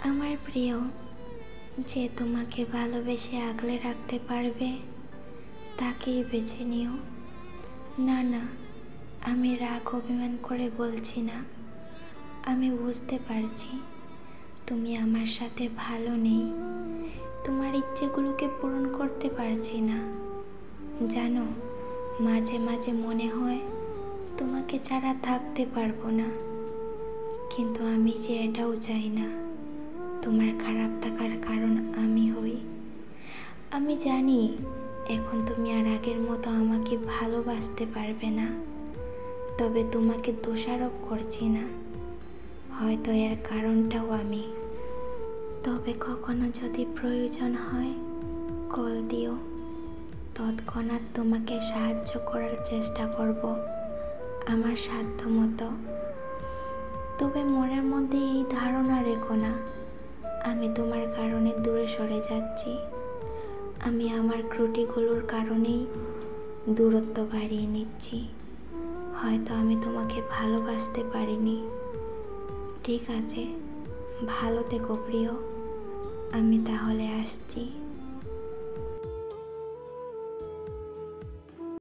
আমার প্রিয়, যে তোমাকে ভালোবেসে আগলে রাখতে পারবে তাকেই বেছে নিও। না না, আমি রাগ অভিমান করে বলছি না। আমি বুঝতে পারছি তুমি আমার সাথে ভালো নেই, তোমার ইচ্ছেগুলোকে পূরণ করতে পারছি না। জানো, মাঝে মাঝে মনে হয় তোমাকে ছাড়া থাকতে পারবো না, কিন্তু আমি যে এটাও চাই না তোমার খারাপ থাকার কারণ আমি হই। আমি জানি এখন তুমি আর আগের মতো আমাকে ভালোবাসতে পারবে না, তবে তোমাকে দোষারোপ করছি না, হয়তো এর কারণটাও আমি। তবে কখনো যদি প্রয়োজন হয় কল দিও, তৎক্ষণাৎ তোমাকে সাহায্য করার চেষ্টা করব আমার সাধ্য মতো। তবে মনের মধ্যে এই ধারণা রেখো না আমি তোমার কারণে দূরে সরে যাচ্ছি। আমি আমার ত্রুটিগুলোর কারণেই দূরত্ব বাড়িয়ে নিচ্ছি। হয়তো আমি তোমাকে ভালোবাসতে পারিনি। ঠিক আছে, ভালো থেকো প্রিয়, আমি তাহলে আসছি।